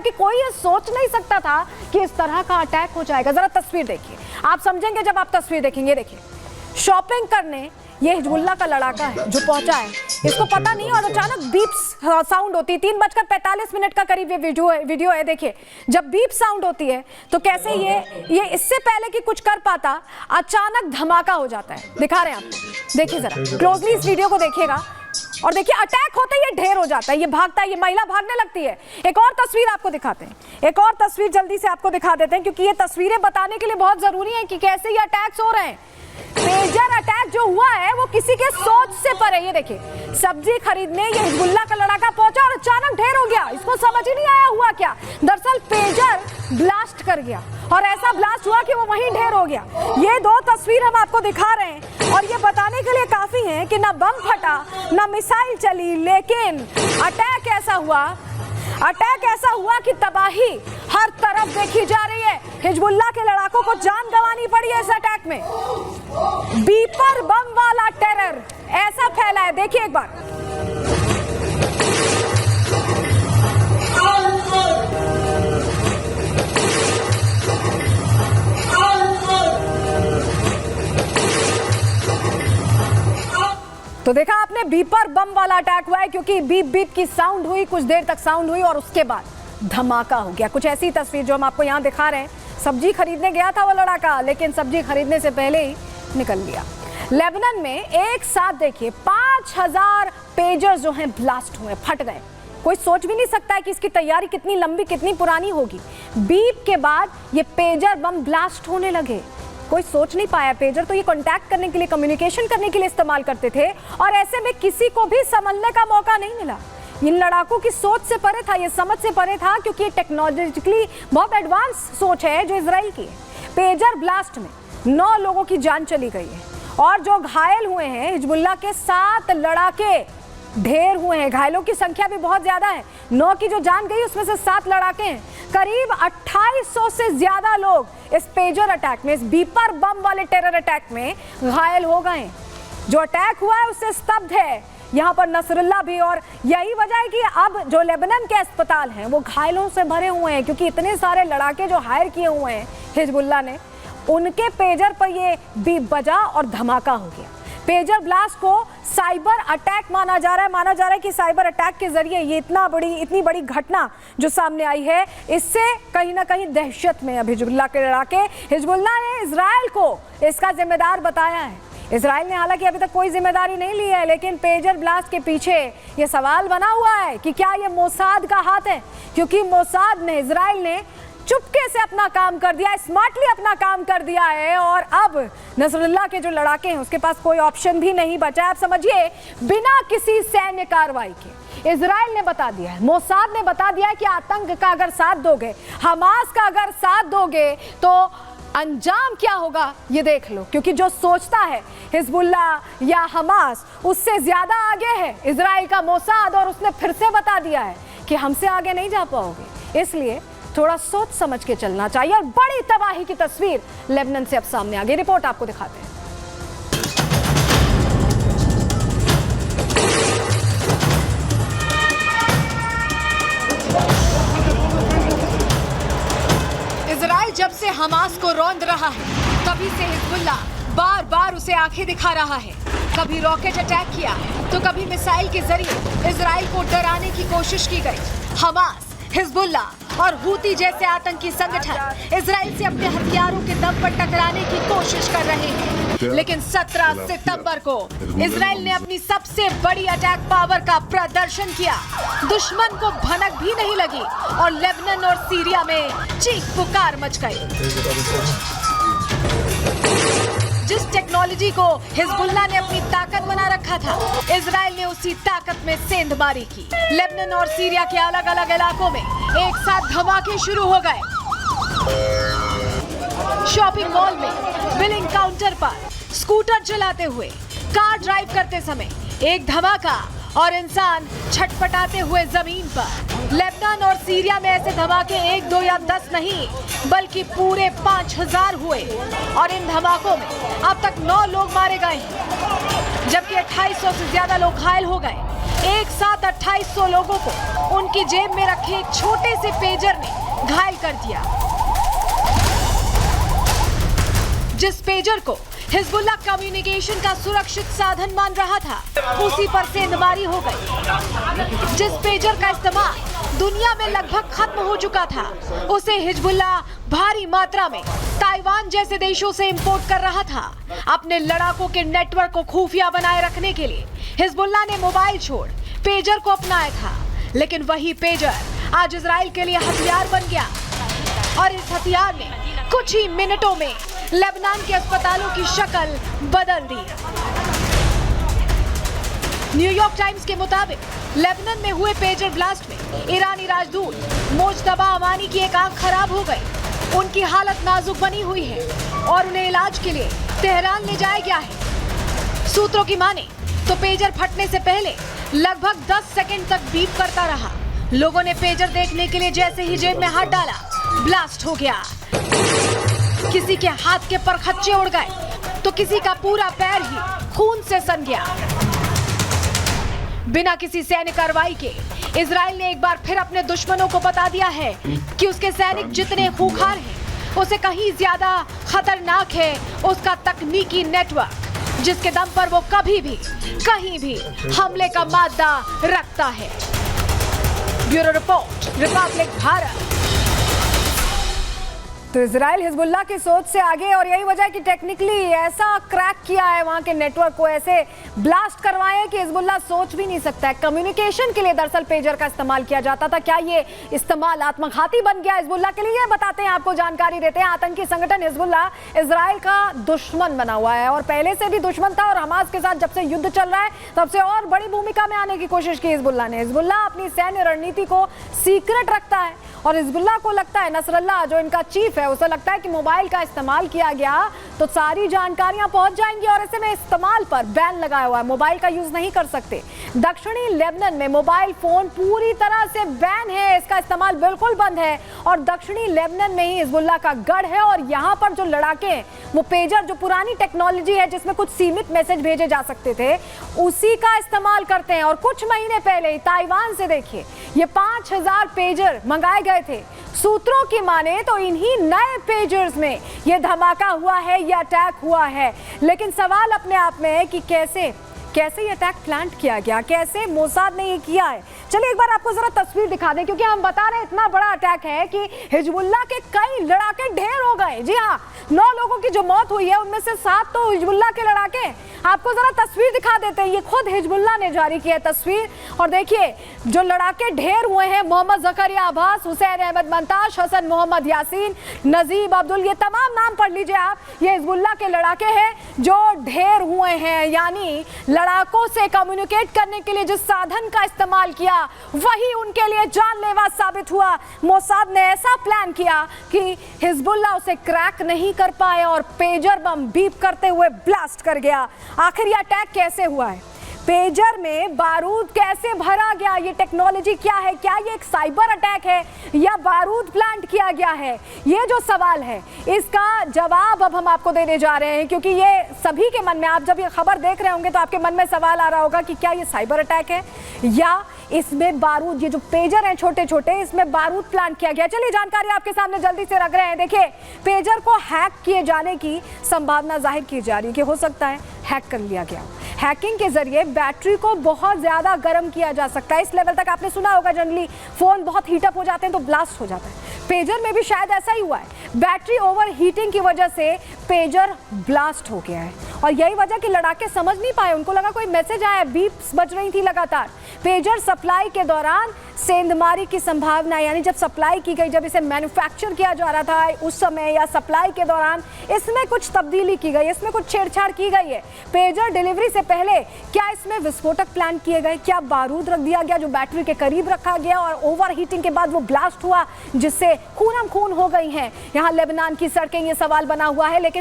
क्योंकि कोई ये सोच नहीं सकता था कि इस तरह का अटैक हो जाएगा। जरा तस्वीर देखिए, आप समझेंगे जब आप तस्वीर देखेंगे। देखिए, शॉपिंग करने ये हिजबुल्लाह का लड़ाका है जो पहुंचा है, इसको पता नहीं और अचानक बीप्स साउंड होती है। 3:45 का करीब ये वीडियो है। देखिए, जब बीप साउंड होती है तो कैसे ये इससे पहले कि कुछ कर पाता अचानक धमाका हो जाता है। दिखा रहे हैं आप, देखिए जरा क्लोजली इस वीडियो को देखिएगा और देखिए अटैक होते ही ये ढेर हो जाता है, ये भागता है, ये महिला भागने लगती है। एक और तस्वीर आपको दिखाते हैं, एक और तस्वीर जल्दी से आपको दिखा देते हैं क्योंकि ये तस्वीरें बताने के लिए बहुत जरूरी है कि कैसे ये अटैक्स हो रहे हैं। पेजर अटैक जो हुआ है वो किसी के सोच से परे। ये देखिए, सब्जी खरीदने ये हिजबुल्लाह का लड़ाका पहुंचा और अचानक ढेर हो गया, इसको समझ ही नहीं आया हुआ क्या। दरअसल पेजर ब्लास्ट कर गया और ऐसा ब्लास्ट हुआ कि वो वहीं ढेर हो गया। ये दो तस्वीर हम आपको दिखा रहे हैं और ये बताने के लिए काफी है कि ना बम फटा ना मिसाइल चली, लेकिन अटैक ऐसा हुआ कि तबाही हर तरफ देखी जा रही है। हिजबुल्लाह के लड़ाकों को जान गंवानी पड़ी है इस अटैक में। बीपर बम वाला टेरर ऐसा फैला है, देखिए एक बार। तो देखा आपने, बीपर बम वाला अटैक हुआ है क्योंकि बीप बीप की साउंड हुई, कुछ देर तक साउंड हुई और उसके बाद धमाका हो गया। कुछ ऐसी तस्वीर जो हम आपको यहाँ दिखा रहे हैं। सब्जी खरीदने गया था वो लड़ाका, लेकिन सब्जी खरीदने से पहले ही निकल लिया। लेबनान में एक साथ देखिए 5000 पेजर जो हैं ब्लास्ट हुए, फट गए। कोई सोच भी नहीं सकता है कि इसकी तैयारी कितनी लंबी कितनी पुरानी होगी। बीप के बाद ये पेजर बम ब्लास्ट होने लगे। कोई सोच नहीं पाया। पेजर तो ये कांटेक्ट करने के लिए, कम्युनिकेशन करने के लिए इस्तेमाल करते थे और ऐसे में किसी को भी संभलने का मौका नहीं मिला। इन लड़ाकों की सोच से परे था, ये समझ से परे था, क्योंकि ये टेक्नोलॉजिकली बहुत एडवांस सोच है जो इजराइल की है। पेजर ब्लास्ट में 9 लोगों की जान चली गई है और जो घायल हुए हैं, हिजबुल्लाह के 7 लड़ाके ढेर हुए हैं। घायलों की संख्या भी बहुत ज्यादा है। 9 की जो जान गई उसमें से 7 लड़ाके हैं। करीब 2800 से ज्यादा लोग इस पेजर अटैक में, इस बीपर बम वाले टेरर अटैक में घायल हो गए। जो अटैक हुआ है उससे स्तब्ध है यहाँ पर नसरुल्लाह भी, और यही वजह है कि अब जो लेबनान के अस्पताल हैं वो घायलों से भरे हुए हैं क्योंकि इतने सारे लड़ाके जो हायर किए हुए हैं हिजबुल्लाह ने, उनके पेजर पर ये बीप बजा और धमाका हो गया। पेजर ब्लास्ट को साइबर अटैक माना जा रहा है कि साइबर अटैक के जरिए ये इतनी बड़ी घटना जो सामने आई है, इससे कहीं ना कहीं दहशत में अब हिजबुल्लाह के लड़ाके। हिजबुल्लाह ने इजराइल को इसका जिम्मेदार बताया है। इजराइल ने हालांकि अभी तक कोई जिम्मेदारी नहीं ली है, लेकिन पेजर ब्लास्ट के पीछे ये सवाल बना हुआ है कि क्या ये मोसाद का हाथ है, क्योंकि मोसाद ने, इजराइल ने चुपके से अपना काम कर दिया, स्मार्टली अपना काम कर दिया है और अब नसरुल्लाह के जो लड़ाके हैं उसके पास कोई ऑप्शन भी नहीं बचा है। आप समझिए, बिना किसी सैन्य कार्रवाई के इजराइल ने बता दिया है, मोसाद ने बता दिया है कि आतंक का अगर साथ दोगे, हमास का अगर साथ दोगे तो अंजाम क्या होगा ये देख लो। क्योंकि जो सोचता है हिजबुल्लाह या हमास, उससे ज्यादा आगे है इजराइल का मोसाद, और उसने फिर से बता दिया है कि हमसे आगे नहीं जा पाओगे। इसलिए थोड़ा सोच समझ के चलना चाहिए। और बड़ी तबाही की तस्वीर लेबनान से अब सामने आ गई, रिपोर्ट आपको दिखाते हैं। इजराइल जब से हमास को रौंद रहा है, तभी से हिजबुल्लाह बार बार उसे आंखें दिखा रहा है। कभी रॉकेट अटैक किया तो कभी मिसाइल के जरिए इजराइल को डराने की कोशिश की गई। हमास, हिजबुल्लाह और हूती जैसे आतंकी संगठन इजराइल से अपने हथियारों के दम पर टकराने की कोशिश कर रहे हैं, लेकिन 17 सितंबर को इजराइल ने अपनी सबसे बड़ी अटैक पावर का प्रदर्शन किया। दुश्मन को भनक भी नहीं लगी और लेबनान और सीरिया में चीख पुकार मच गई। जिस टेक्नोलॉजी को हिजबुल्लाह ने अपनी ताकत बना रखा था, इजराइल ने उसी ताकत में सेंधमारी की। लेबनान और सीरिया के अलग अलग इलाकों में एक साथ धमाके शुरू हो गए। शॉपिंग मॉल में, बिलिंग काउंटर पर, स्कूटर चलाते हुए, कार ड्राइव करते समय एक धमाका और इंसान छटपटाते हुए जमीन पर। लेबनान और सीरिया में ऐसे धमाके 1, 2 या 10 नहीं बल्कि पूरे 5000 हुए और इन धमाकों में अब तक 9 लोग मारे गए हैं, जबकि 2800 से ज्यादा लोग घायल हो गए। एक साथ 2800 लोगों को उनकी जेब में रखे एक छोटे से पेजर ने घायल कर दिया। जिस पेजर को हिजबुल्लाह कम्युनिकेशन का सुरक्षित साधन मान रहा था, उसी पर सेंधमारी हो गई। जिस पेजर का इस्तेमाल दुनिया में लगभग खत्म हो चुका था, उसे हिजबुल्लाह भारी मात्रा में ताइवान जैसे देशों से इंपोर्ट कर रहा था। अपने लड़ाकों के नेटवर्क को खुफिया बनाए रखने के लिए हिजबुल्लाह ने मोबाइल छोड़ पेजर को अपनाया था, लेकिन वही पेजर आज इजराइल के लिए हथियार बन गया और इस हथियार ने कुछ ही मिनटों में लेबनान के अस्पतालों की शक्ल बदल दी। न्यूयॉर्क टाइम्स के मुताबिक लेबनान में हुए पेजर ब्लास्ट में ईरानी राजदूत मोजतबा अमानी की एक आंख खराब हो गई। उनकी हालत नाजुक बनी हुई है और उन्हें इलाज के लिए तेहरान ले जाया गया है। सूत्रों की माने तो पेजर फटने से पहले लगभग 10 सेकंड तक बीप करता रहा। लोगों ने पेजर देखने के लिए जैसे ही जेब में हाथ डाला, ब्लास्ट हो गया। किसी के हाथ के परखच्चे उड़ गए तो किसी का पूरा पैर ही खून से सन गया। बिना किसी सैन्य कार्रवाई के इजराइल ने एक बार फिर अपने दुश्मनों को बता दिया है कि उसके सैनिक जितने खूंखार हैं, उसे कहीं ज्यादा खतरनाक है उसका तकनीकी नेटवर्क, जिसके दम पर वो कभी भी कहीं भी हमले का मादा रखता है। Bureau report, Republic Bharat. तो इजराइल हिजबुल्लाह की सोच से आगे और यही वजह है कि टेक्निकली ऐसा क्रैक किया है वहां के नेटवर्क को, ऐसे ब्लास्ट करवाए कि हिजबुल्लाह सोच भी नहीं सकता है। कम्युनिकेशन के लिए दरअसल पेजर का इस्तेमाल किया जाता था। क्या ये इस्तेमाल आत्मघाती बन गया हिजबुल्लाह के लिए? बताते हैं, आपको जानकारी देते हैं। आतंकी संगठन हिजबुल्लाह इजराइल का दुश्मन बना हुआ है और पहले से भी दुश्मन था और हमास के साथ जब से युद्ध चल रहा है तब से और बड़ी भूमिका में आने की कोशिश की हिजबुल्लाह ने। हिजबुल्लाह अपनी सैन्य रणनीति को सीक्रेट रखता है और हिजबुल्लाह को लगता है, नसरल्लाह जो इनका चीफ है, उसे लगता है कि मोबाइल का इस्तेमाल किया गया तो सारी जानकारियां पहुंच जाएंगी और ऐसे में इस्तेमाल पर बैन लगाया हुआ है, मोबाइल का यूज नहीं कर सकते। दक्षिणी लेबनान में मोबाइल फोन पूरी तरह से बैन है, इसका इस्तेमाल बिल्कुल बंद है और दक्षिणी लेबनान में ही हिजबुल्लाह का गढ़ है और यहाँ पर जो लड़ाके हैं वो पेजर, जो पुरानी टेक्नोलॉजी है जिसमें कुछ सीमित मैसेज भेजे जा सकते थे, उसी का इस्तेमाल करते हैं। और कुछ महीने पहले ही ताइवान से देखिए ये 5000 पेजर मंगाए गए थे। सूत्रों की माने तो इन्हीं नए पेजर्स में ये धमाका हुआ है, ये अटैक हुआ है। लेकिन सवाल अपने आप में है कि कैसे ये अटैक प्लान किया गया, कैसे मोसाद ने ये किया है। चलिए एक बार आपको जरा तस्वीर दिखा दें, क्योंकि हम बता रहे हैं इतना बड़ा अटैक है कि हिजबुल्लाह के कई लड़ाके ढेर हो गए। जी हाँ, 9 लोगों की जो मौत हुई है उनमें से 7 तो हिजबुल्लाह के लड़ाके। आपको जरा तस्वीर दिखा देते हैं, ये खुद हिजबुल्लाह ने जारी किया तस्वीर और देखिए जो लड़ाके ढेर हुए हैं, मोहम्मद जकरिया अब्बास, हुसैन अहमद मंताश, हसन मोहम्मद यासीन, नजीब अब्दुल, ये तमाम नाम पढ़ लीजिए आप। ये हिजबुल्लाह के लड़ाके हैं जो ढेर हुए हैं, यानी लड़ाकों से कम्युनिकेट करने के लिए जिस साधन का इस्तेमाल किया वही उनके लिए जानलेवा साबित हुआ। मोसाद ने ऐसा प्लान किया कि हिजबुल्लाह उसे क्रैक नहीं कर पाए और पेजर बम बीप करते हुए ब्लास्ट कर गया। आखिर यह अटैक कैसे हुआ है? पेजर में बारूद कैसे भरा गया? ये टेक्नोलॉजी क्या है? क्या ये एक साइबर अटैक है या बारूद प्लांट किया गया है? ये जो सवाल है इसका जवाब अब हम आपको देने जा रहे हैं, क्योंकि ये सभी के मन में, आप जब ये खबर देख रहे होंगे तो आपके मन में सवाल आ रहा होगा कि क्या ये साइबर अटैक है या इसमें बारूद, ये जो पेजर हैं छोटे छोटे, इसमें बारूद प्लांट किया गया। चलिए जानकारी आपके सामने जल्दी से रख रहे हैं। देखिए पेजर को हैक किए जाने की संभावना जाहिर की जा रही है कि हो सकता है हैक कर लिया गया। हैकिंग के जरिए बैटरी को बहुत ज़्यादा गर्म किया जा सकता है। इस लेवल तक आपने सुना होगा, जनरली फ़ोन बहुत हीटअप हो जाते हैं तो ब्लास्ट हो जाता है। पेजर में भी शायद ऐसा ही हुआ है, बैटरी ओवर हीटिंग की वजह से पेजर ब्लास्ट हो गया है और यही वजह कि लड़ाके समझ नहीं पाए, उनको लगा कोई मैसेज आया, बीप्स बज रही थी लगातार। पेजर सप्लाई के दौरान सेंधमारी की संभावना, यानी जब सप्लाई की गई, जब इसे मैन्युफैक्चर किया जा रहा था उस समय या सप्लाई के दौरान इसमें कुछ तब्दीली की गई, इसमें कुछ छेड़छाड़ की गई है। पेजर डिलीवरी से पहले क्या इसमें विस्फोटक प्लान किए गए, क्या बारूद रख दिया गया जो बैटरी के करीब रखा गया और ओवर हीटिंग के बाद वो ब्लास्ट हुआ जिससे खूनम खून हो गई हैं यहाँ लेबनान की सड़कें? ये सवाल बना हुआ है। लेकिन